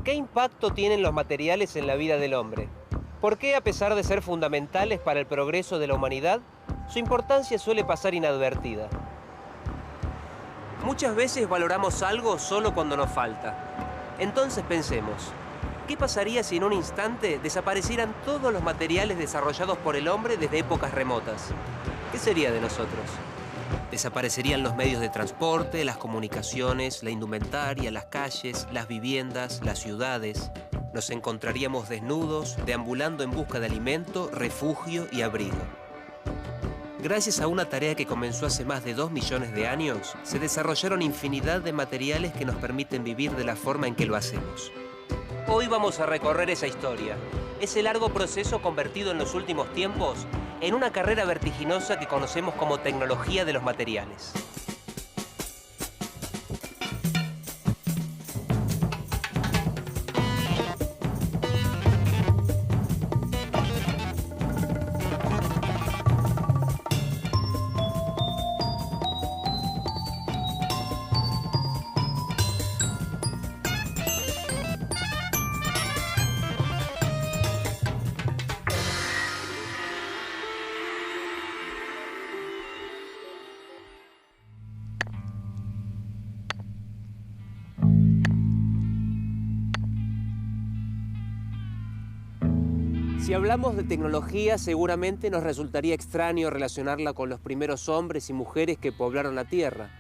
¿Qué impacto tienen los materiales en la vida del hombre? ¿Por qué, a pesar de ser fundamentales para el progreso de la humanidad, su importancia suele pasar inadvertida? Muchas veces valoramos algo solo cuando nos falta. Entonces pensemos, ¿qué pasaría si en un instante desaparecieran todos los materiales desarrollados por el hombre desde épocas remotas? ¿Qué sería de nosotros? Desaparecerían los medios de transporte, las comunicaciones, la indumentaria, las calles, las viviendas, las ciudades. Nos encontraríamos desnudos, deambulando en busca de alimento, refugio y abrigo. Gracias a una tarea que comenzó hace más de 2 millones de años, se desarrollaron infinidad de materiales que nos permiten vivir de la forma en que lo hacemos. Hoy vamos a recorrer esa historia, ese largo proceso convertido en los últimos tiempos en una carrera vertiginosa que conocemos como tecnología de los materiales. Si hablamos de tecnología, seguramente nos resultaría extraño relacionarla con los primeros hombres y mujeres que poblaron la Tierra.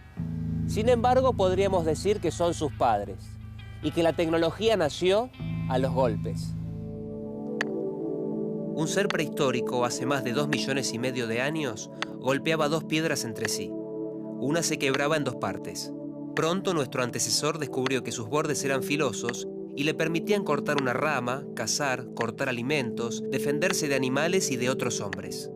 Sin embargo, podríamos decir que son sus padres y que la tecnología nació a los golpes. Un ser prehistórico, hace más de 2,5 millones de años, golpeaba 2 piedras entre sí. Una se quebraba en 2 partes. Pronto nuestro antecesor descubrió que sus bordes eran filosos y le permitían cortar una rama, cazar, cortar alimentos, defenderse de animales y de otros hombres.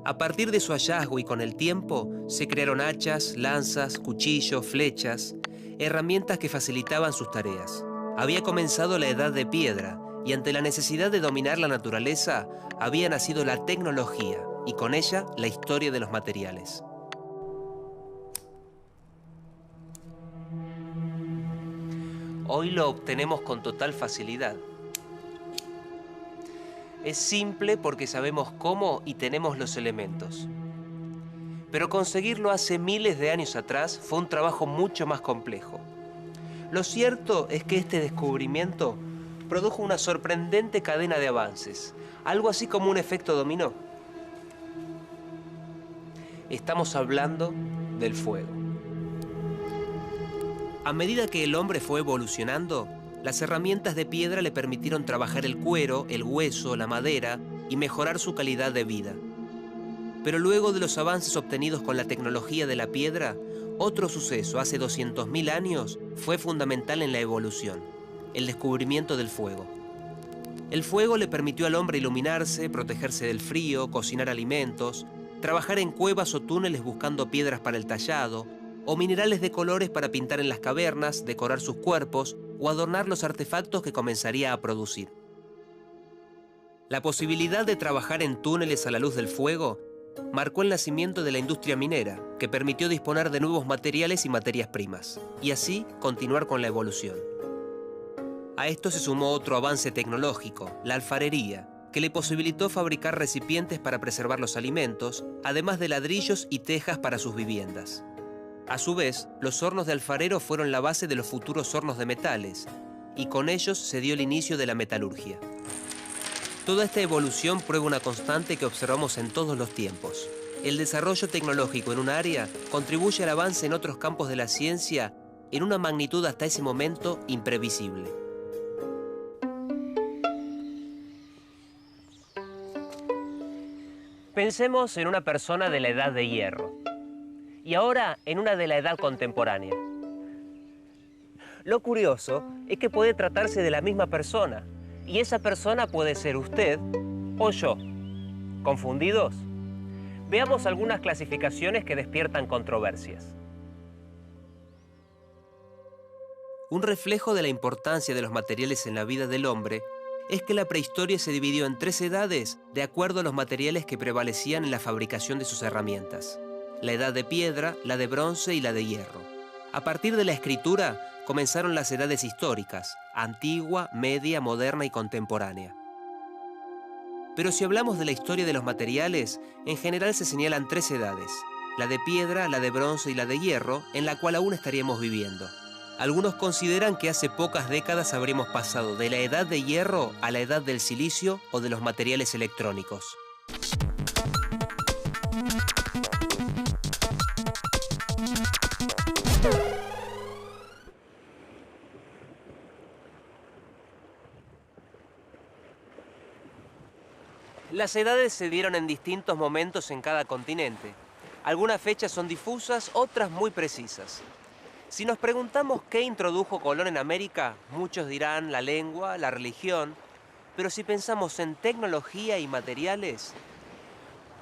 A partir de su hallazgo y con el tiempo, se crearon hachas, lanzas, cuchillos, flechas, herramientas que facilitaban sus tareas. Había comenzado la Edad de Piedra y ante la necesidad de dominar la naturaleza, había nacido la tecnología y con ella la historia de los materiales. Hoy lo obtenemos con total facilidad. Es simple porque sabemos cómo y tenemos los elementos. Pero conseguirlo hace miles de años atrás fue un trabajo mucho más complejo. Lo cierto es que este descubrimiento produjo una sorprendente cadena de avances, algo así como un efecto dominó. Estamos hablando del fuego. A medida que el hombre fue evolucionando, las herramientas de piedra le permitieron trabajar el cuero, el hueso, la madera y mejorar su calidad de vida. Pero luego de los avances obtenidos con la tecnología de la piedra, otro suceso hace 200.000 años fue fundamental en la evolución: el descubrimiento del fuego. El fuego le permitió al hombre iluminarse, protegerse del frío, cocinar alimentos, trabajar en cuevas o túneles buscando piedras para el tallado, o minerales de colores para pintar en las cavernas, decorar sus cuerpos o adornar los artefactos que comenzaría a producir. La posibilidad de trabajar en túneles a la luz del fuego marcó el nacimiento de la industria minera, que permitió disponer de nuevos materiales y materias primas, y así continuar con la evolución. A esto se sumó otro avance tecnológico, la alfarería, que le posibilitó fabricar recipientes para preservar los alimentos, además de ladrillos y tejas para sus viviendas. A su vez, los hornos de alfarero fueron la base de los futuros hornos de metales, y con ellos se dio el inicio de la metalurgia. Toda esta evolución prueba una constante que observamos en todos los tiempos. El desarrollo tecnológico en un área contribuye al avance en otros campos de la ciencia en una magnitud hasta ese momento imprevisible. Pensemos en una persona de la Edad de Hierro y ahora en una de la edad contemporánea. Lo curioso es que puede tratarse de la misma persona, y esa persona puede ser usted o yo. ¿Confundidos? Veamos algunas clasificaciones que despiertan controversias. Un reflejo de la importancia de los materiales en la vida del hombre es que la prehistoria se dividió en 3 edades de acuerdo a los materiales que prevalecían en la fabricación de sus herramientas: la edad de piedra, la de bronce y la de hierro. A partir de la escritura, comenzaron las edades históricas: antigua, media, moderna y contemporánea. Pero si hablamos de la historia de los materiales, en general se señalan 3 edades: la de piedra, la de bronce y la de hierro, en la cual aún estaríamos viviendo. Algunos consideran que hace pocas décadas habremos pasado de la edad de hierro a la edad del silicio o de los materiales electrónicos. Las edades se dieron en distintos momentos en cada continente. Algunas fechas son difusas, otras muy precisas. Si nos preguntamos qué introdujo Colón en América, muchos dirán la lengua, la religión, pero si pensamos en tecnología y materiales,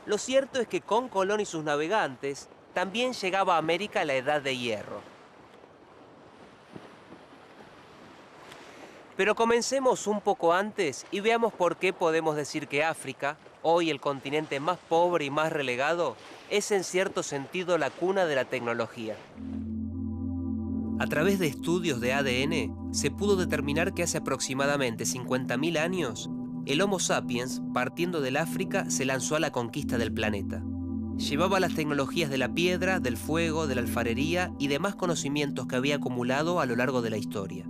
lo cierto es que con Colón y sus navegantes también llegaba a América la Edad de Hierro. Pero comencemos un poco antes y veamos por qué podemos decir que África, hoy el continente más pobre y más relegado, es en cierto sentido la cuna de la tecnología. A través de estudios de ADN, se pudo determinar que hace aproximadamente 50.000 años, el Homo sapiens, partiendo del África, se lanzó a la conquista del planeta. Llevaba las tecnologías de la piedra, del fuego, de la alfarería y demás conocimientos que había acumulado a lo largo de la historia.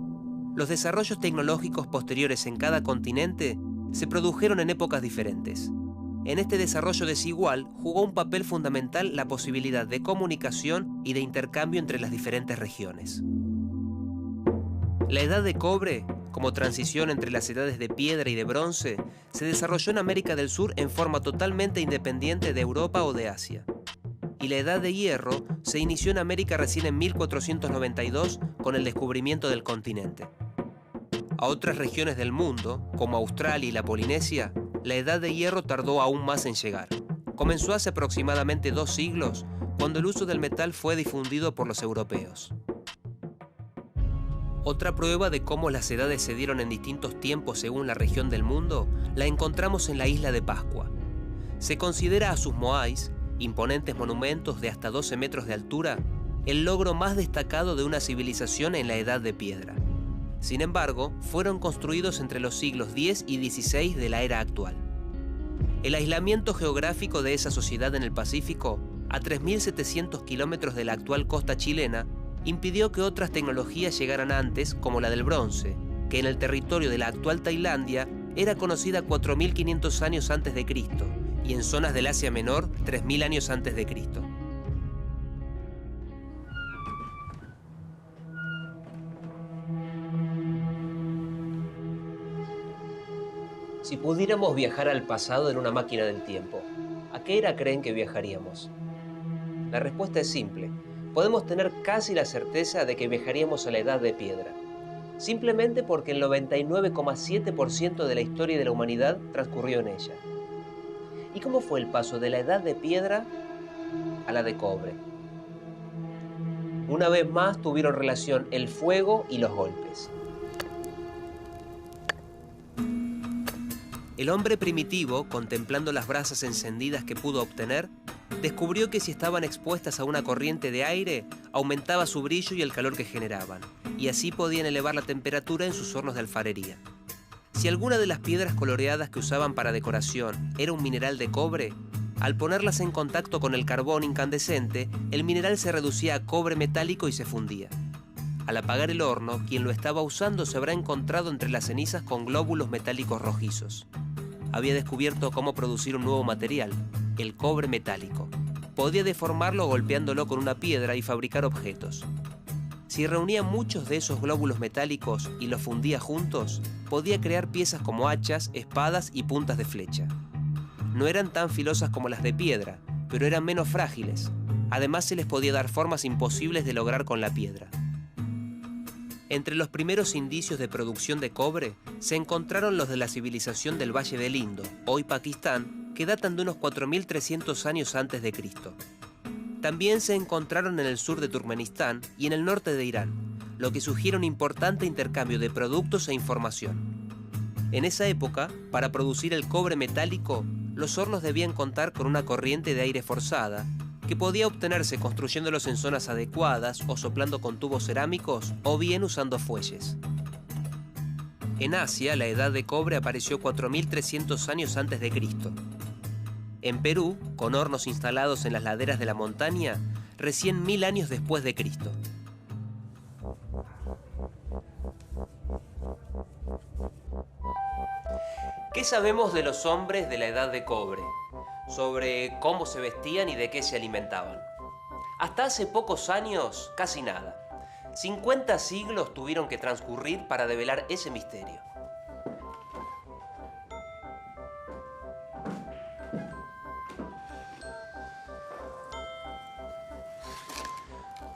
Los desarrollos tecnológicos posteriores en cada continente se produjeron en épocas diferentes. En este desarrollo desigual jugó un papel fundamental la posibilidad de comunicación y de intercambio entre las diferentes regiones. La edad de cobre, como transición entre las edades de piedra y de bronce, se desarrolló en América del Sur en forma totalmente independiente de Europa o de Asia. Y la edad de hierro se inició en América recién en 1492 con el descubrimiento del continente. A otras regiones del mundo, como Australia y la Polinesia, la edad de hierro tardó aún más en llegar. Comenzó hace aproximadamente 2 siglos, cuando el uso del metal fue difundido por los europeos. Otra prueba de cómo las edades se dieron en distintos tiempos según la región del mundo la encontramos en la isla de Pascua. Se considera a sus moais, imponentes monumentos de hasta 12 metros de altura, el logro más destacado de una civilización en la edad de piedra. Sin embargo, fueron construidos entre los siglos X y XVI de la era actual. El aislamiento geográfico de esa sociedad en el Pacífico, a 3.700 kilómetros de la actual costa chilena, impidió que otras tecnologías llegaran antes, como la del bronce, que en el territorio de la actual Tailandia era conocida 4.500 años antes de Cristo, y en zonas del Asia Menor 3.000 años antes de Cristo. Si pudiéramos viajar al pasado en una máquina del tiempo, ¿a qué era creen que viajaríamos? La respuesta es simple. Podemos tener casi la certeza de que viajaríamos a la Edad de Piedra, simplemente porque el 99,7% de la historia de la humanidad transcurrió en ella. ¿Y cómo fue el paso de la Edad de Piedra a la de cobre? Una vez más tuvieron relación el fuego y los golpes. El hombre primitivo, contemplando las brasas encendidas que pudo obtener, descubrió que si estaban expuestas a una corriente de aire, aumentaba su brillo y el calor que generaban, y así podían elevar la temperatura en sus hornos de alfarería. Si alguna de las piedras coloreadas que usaban para decoración era un mineral de cobre, al ponerlas en contacto con el carbón incandescente, el mineral se reducía a cobre metálico y se fundía. Al apagar el horno, quien lo estaba usando se habrá encontrado entre las cenizas con glóbulos metálicos rojizos. Había descubierto cómo producir un nuevo material, el cobre metálico. Podía deformarlo golpeándolo con una piedra y fabricar objetos. Si reunía muchos de esos glóbulos metálicos y los fundía juntos, podía crear piezas como hachas, espadas y puntas de flecha. No eran tan filosas como las de piedra, pero eran menos frágiles. Además, se les podía dar formas imposibles de lograr con la piedra. Entre los primeros indicios de producción de cobre se encontraron los de la civilización del Valle del Indo, hoy Pakistán, que datan de unos 4.300 años antes de Cristo. También se encontraron en el sur de Turkmenistán y en el norte de Irán, lo que sugiere un importante intercambio de productos e información. En esa época, para producir el cobre metálico, los hornos debían contar con una corriente de aire forzada, que podía obtenerse construyéndolos en zonas adecuadas o soplando con tubos cerámicos o bien usando fuelles. En Asia, la edad de cobre apareció 4.300 años antes de Cristo. En Perú, con hornos instalados en las laderas de la montaña, recién 1000 años después de Cristo. ¿Qué sabemos de los hombres de la edad de cobre? Sobre cómo se vestían y de qué se alimentaban. Hasta hace pocos años, casi nada. 50 siglos tuvieron que transcurrir para develar ese misterio.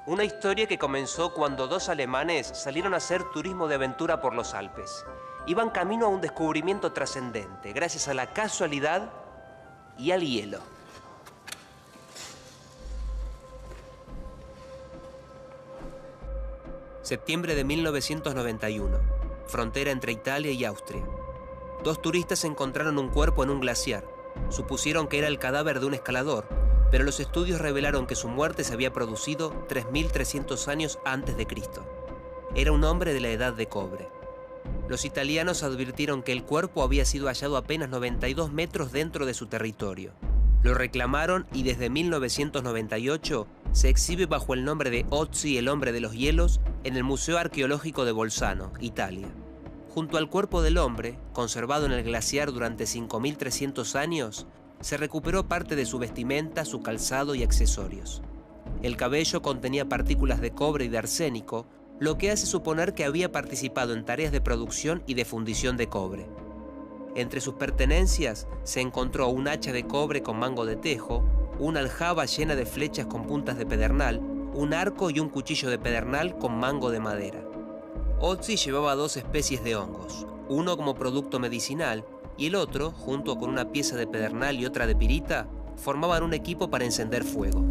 Una historia que comenzó cuando dos alemanes salieron a hacer turismo de aventura por los Alpes. Iban camino a un descubrimiento trascendente, gracias a la casualidad y al hielo. Septiembre de 1991, frontera entre Italia y Austria. Dos turistas encontraron un cuerpo en un glaciar. Supusieron que era el cadáver de un escalador, pero los estudios revelaron que su muerte se había producido 3.300 años antes de Cristo. Era un hombre de la edad de cobre. Los italianos advirtieron que el cuerpo había sido hallado apenas 92 metros dentro de su territorio. Lo reclamaron y desde 1998 se exhibe bajo el nombre de Ötzi, el hombre de los hielos, en el Museo Arqueológico de Bolzano, Italia. Junto al cuerpo del hombre, conservado en el glaciar durante 5.300 años, se recuperó parte de su vestimenta, su calzado y accesorios. El cabello contenía partículas de cobre y de arsénico, lo que hace suponer que había participado en tareas de producción y de fundición de cobre. Entre sus pertenencias se encontró un hacha de cobre con mango de tejo, una aljaba llena de flechas con puntas de pedernal, un arco y un cuchillo de pedernal con mango de madera. Ötzi llevaba 2 especies de hongos, uno como producto medicinal y el otro, junto con una pieza de pedernal y otra de pirita, formaban un equipo para encender fuego.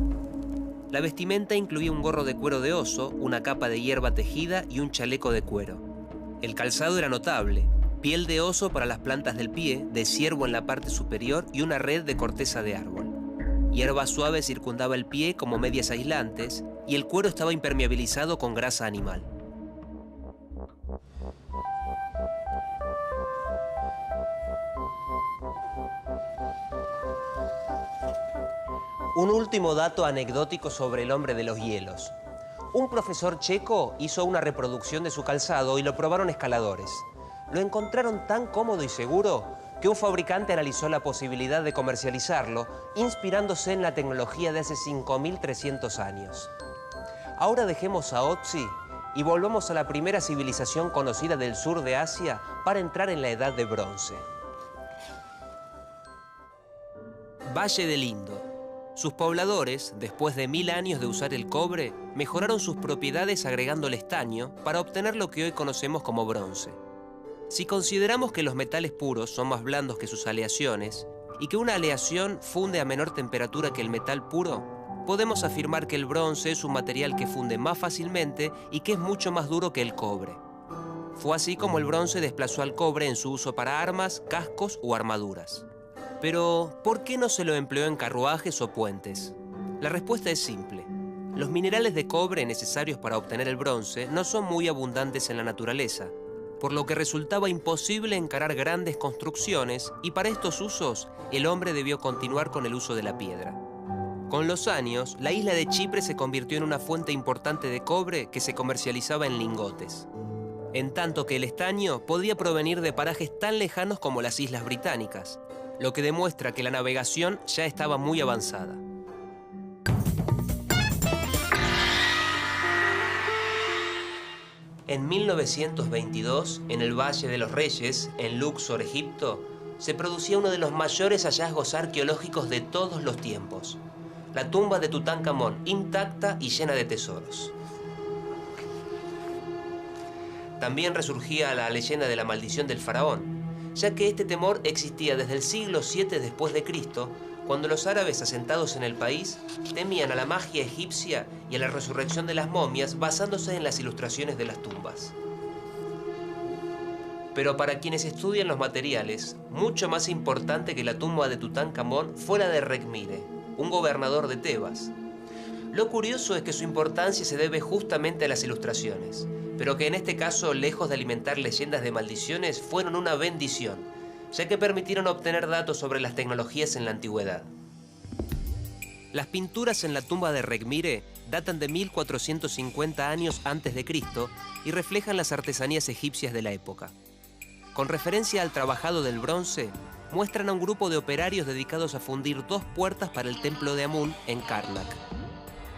La vestimenta incluía un gorro de cuero de oso, una capa de hierba tejida y un chaleco de cuero. El calzado era notable: piel de oso para las plantas del pie, de ciervo en la parte superior y una red de corteza de árbol. Hierba suave circundaba el pie como medias aislantes y el cuero estaba impermeabilizado con grasa animal. Un último dato anecdótico sobre el hombre de los hielos. Un profesor checo hizo una reproducción de su calzado y lo probaron escaladores. Lo encontraron tan cómodo y seguro que un fabricante analizó la posibilidad de comercializarlo, inspirándose en la tecnología de hace 5.300 años. Ahora dejemos a Ötzi y volvamos a la primera civilización conocida del sur de Asia para entrar en la Edad de Bronce. Valle del Indo. Sus pobladores, después de 1000 años de usar el cobre, mejoraron sus propiedades agregándole estaño para obtener lo que hoy conocemos como bronce. Si consideramos que los metales puros son más blandos que sus aleaciones y que una aleación funde a menor temperatura que el metal puro, podemos afirmar que el bronce es un material que funde más fácilmente y que es mucho más duro que el cobre. Fue así como el bronce desplazó al cobre en su uso para armas, cascos o armaduras. Pero, ¿por qué no se lo empleó en carruajes o puentes? La respuesta es simple. Los minerales de cobre necesarios para obtener el bronce no son muy abundantes en la naturaleza, por lo que resultaba imposible encarar grandes construcciones y para estos usos el hombre debió continuar con el uso de la piedra. Con los años, la isla de Chipre se convirtió en una fuente importante de cobre que se comercializaba en lingotes, en tanto que el estaño podía provenir de parajes tan lejanos como las Islas Británicas, lo que demuestra que la navegación ya estaba muy avanzada. En 1922, en el Valle de los Reyes, en Luxor, Egipto, se producía uno de los mayores hallazgos arqueológicos de todos los tiempos: la tumba de Tutankamón, intacta y llena de tesoros. También resurgía la leyenda de la maldición del faraón, ya que este temor existía desde el siglo VII después de Cristo, cuando los árabes asentados en el país temían a la magia egipcia y a la resurrección de las momias basándose en las ilustraciones de las tumbas. Pero para quienes estudian los materiales, mucho más importante que la tumba de Tutankamón fue la de Rekhmire, un gobernador de Tebas. Lo curioso es que su importancia se debe justamente a las ilustraciones, pero que en este caso, lejos de alimentar leyendas de maldiciones, fueron una bendición, ya que permitieron obtener datos sobre las tecnologías en la antigüedad. Las pinturas en la tumba de Rekhmire datan de 1450 años antes de Cristo y reflejan las artesanías egipcias de la época. Con referencia al trabajado del bronce, muestran a un grupo de operarios dedicados a fundir 2 puertas para el templo de Amún en Karnak.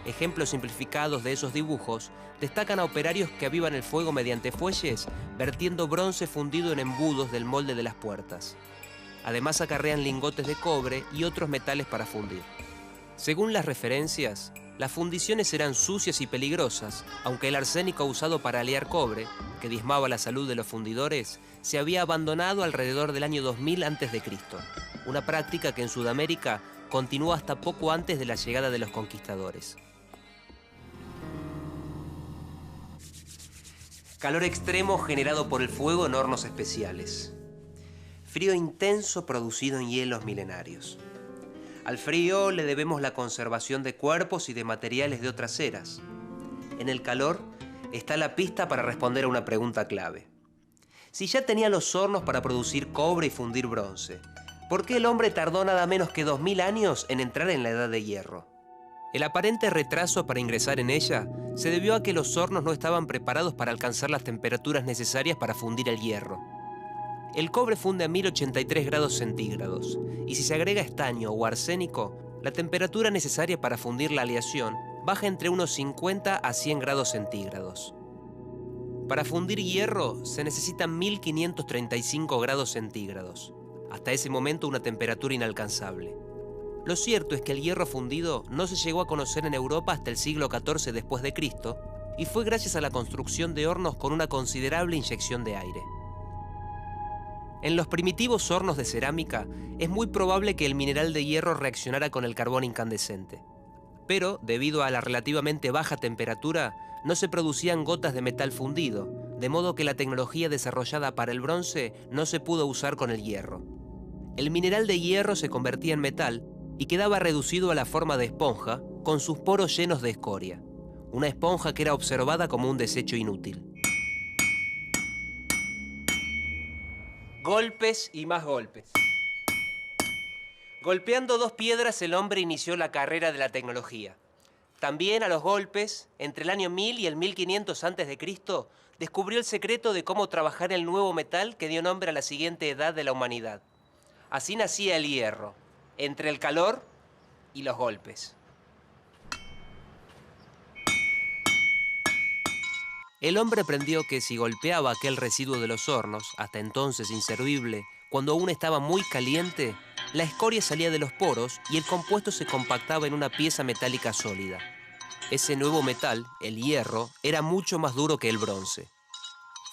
Ejemplos simplificados de esos dibujos destacan a operarios que avivan el fuego mediante fuelles, vertiendo bronce fundido en embudos del molde de las puertas. Además acarrean lingotes de cobre y otros metales para fundir. Según las referencias, las fundiciones eran sucias y peligrosas, aunque el arsénico usado para alear cobre, que diezmaba la salud de los fundidores, se había abandonado alrededor del año 2000 a.C., una práctica que en Sudamérica continuó hasta poco antes de la llegada de los conquistadores. Calor extremo generado por el fuego en hornos especiales. Frío intenso producido en hielos milenarios. Al frío le debemos la conservación de cuerpos y de materiales de otras eras. En el calor está la pista para responder a una pregunta clave. Si ya tenía los hornos para producir cobre y fundir bronce, ¿por qué el hombre tardó nada menos que 2000 años en entrar en la Edad de Hierro? El aparente retraso para ingresar en ella se debió a que los hornos no estaban preparados para alcanzar las temperaturas necesarias para fundir el hierro. El cobre funde a 1083 grados centígrados, y si se agrega estaño o arsénico, la temperatura necesaria para fundir la aleación baja entre unos 50 a 100 grados centígrados. Para fundir hierro se necesitan 1535 grados centígrados, hasta ese momento una temperatura inalcanzable. Lo cierto es que el hierro fundido no se llegó a conocer en Europa hasta el siglo XIV después de Cristo, y fue gracias a la construcción de hornos con una considerable inyección de aire. En los primitivos hornos de cerámica es muy probable que el mineral de hierro reaccionara con el carbón incandescente. Pero, debido a la relativamente baja temperatura, no se producían gotas de metal fundido, de modo que la tecnología desarrollada para el bronce no se pudo usar con el hierro. El mineral de hierro se convertía en metal y quedaba reducido a la forma de esponja, con sus poros llenos de escoria. Una esponja que era observada como un desecho inútil. Golpes y más golpes. Golpeando 2 piedras, el hombre inició la carrera de la tecnología. También a los golpes, entre el año 1000 y el 1500 a.C., descubrió el secreto de cómo trabajar el nuevo metal que dio nombre a la siguiente edad de la humanidad. Así nacía el hierro, entre el calor y los golpes. El hombre aprendió que si golpeaba aquel residuo de los hornos, hasta entonces inservible, cuando aún estaba muy caliente, la escoria salía de los poros y el compuesto se compactaba en una pieza metálica sólida. Ese nuevo metal, el hierro, era mucho más duro que el bronce.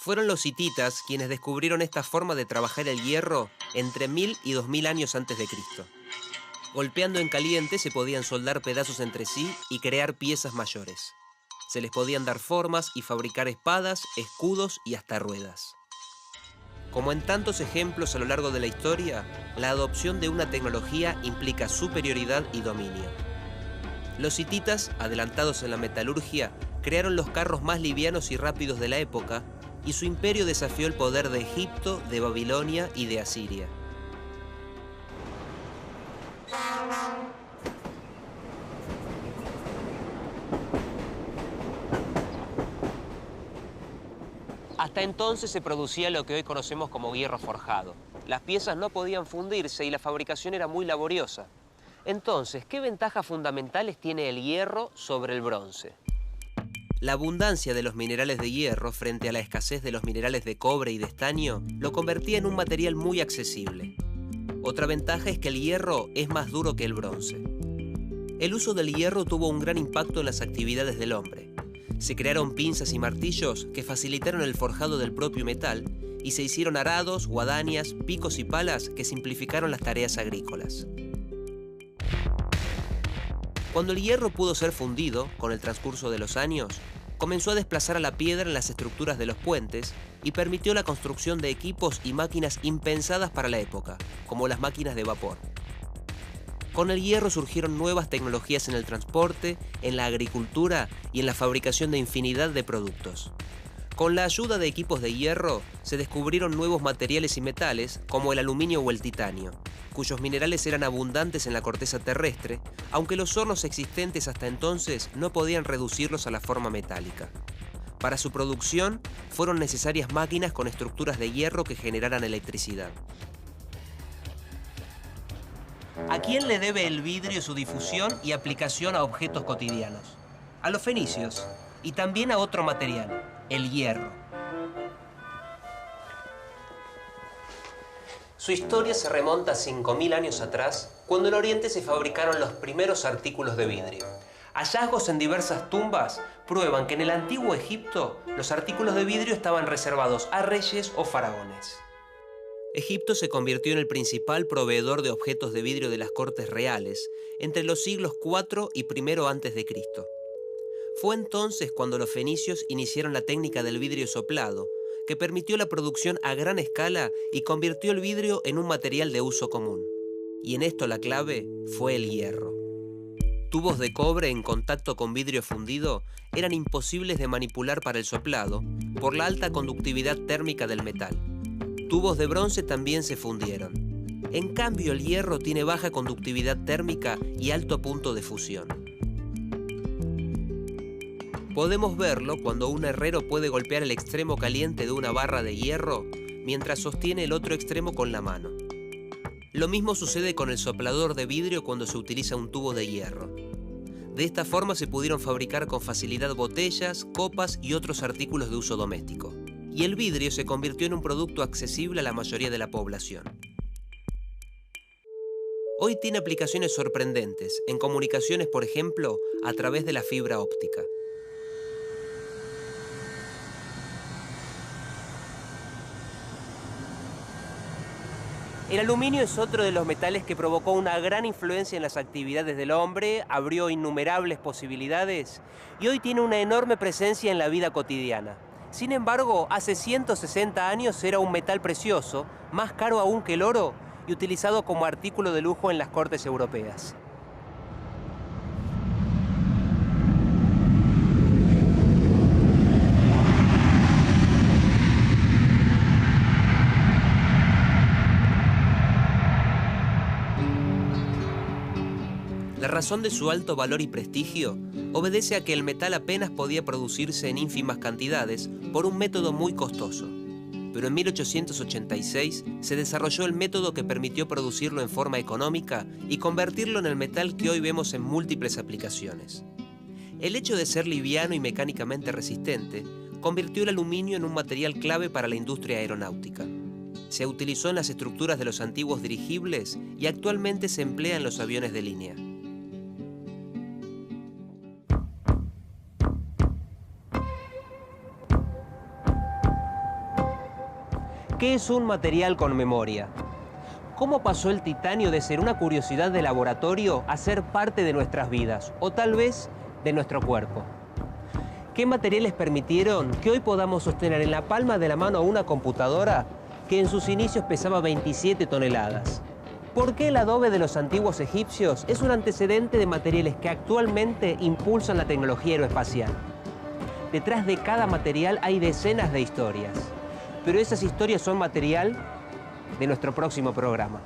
Fueron los hititas quienes descubrieron esta forma de trabajar el hierro entre 1000 y 2000 años antes de Cristo. Golpeando en caliente se podían soldar pedazos entre sí y crear piezas mayores. Se les podían dar formas y fabricar espadas, escudos y hasta ruedas. Como en tantos ejemplos a lo largo de la historia, la adopción de una tecnología implica superioridad y dominio. Los hititas, adelantados en la metalurgia, crearon los carros más livianos y rápidos de la época, y su imperio desafió el poder de Egipto, de Babilonia y de Asiria. Hasta entonces se producía lo que hoy conocemos como hierro forjado. Las piezas no podían fundirse y la fabricación era muy laboriosa. Entonces, ¿qué ventajas fundamentales tiene el hierro sobre el bronce? La abundancia de los minerales de hierro frente a la escasez de los minerales de cobre y de estaño lo convertía en un material muy accesible. Otra ventaja es que el hierro es más duro que el bronce. El uso del hierro tuvo un gran impacto en las actividades del hombre. Se crearon pinzas y martillos que facilitaron el forjado del propio metal y se hicieron arados, guadañas, picos y palas que simplificaron las tareas agrícolas. Cuando el hierro pudo ser fundido, con el transcurso de los años, comenzó a desplazar a la piedra en las estructuras de los puentes y permitió la construcción de equipos y máquinas impensadas para la época, como las máquinas de vapor. Con el hierro surgieron nuevas tecnologías en el transporte, en la agricultura y en la fabricación de infinidad de productos. Con la ayuda de equipos de hierro, se descubrieron nuevos materiales y metales, como el aluminio o el titanio, cuyos minerales eran abundantes en la corteza terrestre, aunque los hornos existentes hasta entonces no podían reducirlos a la forma metálica. Para su producción, fueron necesarias máquinas con estructuras de hierro que generaran electricidad. ¿A quién le debe el vidrio su difusión y aplicación a objetos cotidianos? A los fenicios, y también a otro material, el hierro. Su historia se remonta a 5000 años atrás, cuando en Oriente se fabricaron los primeros artículos de vidrio. Hallazgos en diversas tumbas prueban que en el antiguo Egipto los artículos de vidrio estaban reservados a reyes o faraones. Egipto se convirtió en el principal proveedor de objetos de vidrio de las cortes reales entre los siglos IV y I a.C. Fue entonces cuando los fenicios iniciaron la técnica del vidrio soplado, que permitió la producción a gran escala y convirtió el vidrio en un material de uso común. Y en esto la clave fue el hierro. Tubos de cobre en contacto con vidrio fundido eran imposibles de manipular para el soplado por la alta conductividad térmica del metal. Tubos de bronce también se fundieron. En cambio, el hierro tiene baja conductividad térmica y alto punto de fusión. Podemos verlo cuando un herrero puede golpear el extremo caliente de una barra de hierro mientras sostiene el otro extremo con la mano. Lo mismo sucede con el soplador de vidrio cuando se utiliza un tubo de hierro. De esta forma se pudieron fabricar con facilidad botellas, copas y otros artículos de uso doméstico. Y el vidrio se convirtió en un producto accesible a la mayoría de la población. Hoy tiene aplicaciones sorprendentes, en comunicaciones, por ejemplo, a través de la fibra óptica. El aluminio es otro de los metales que provocó una gran influencia en las actividades del hombre, abrió innumerables posibilidades y hoy tiene una enorme presencia en la vida cotidiana. Sin embargo, hace 160 años era un metal precioso, más caro aún que el oro, y utilizado como artículo de lujo en las cortes europeas. La razón de su alto valor y prestigio obedece a que el metal apenas podía producirse en ínfimas cantidades por un método muy costoso. Pero en 1886 se desarrolló el método que permitió producirlo en forma económica y convertirlo en el metal que hoy vemos en múltiples aplicaciones. El hecho de ser liviano y mecánicamente resistente convirtió el aluminio en un material clave para la industria aeronáutica. Se utilizó en las estructuras de los antiguos dirigibles y actualmente se emplea en los aviones de línea. ¿Qué es un material con memoria? ¿Cómo pasó el titanio de ser una curiosidad de laboratorio a ser parte de nuestras vidas, o tal vez de nuestro cuerpo? ¿Qué materiales permitieron que hoy podamos sostener en la palma de la mano una computadora que en sus inicios pesaba 27 toneladas? ¿Por qué el adobe de los antiguos egipcios es un antecedente de materiales que actualmente impulsan la tecnología aeroespacial? Detrás de cada material hay decenas de historias. Pero esas historias son material de nuestro próximo programa.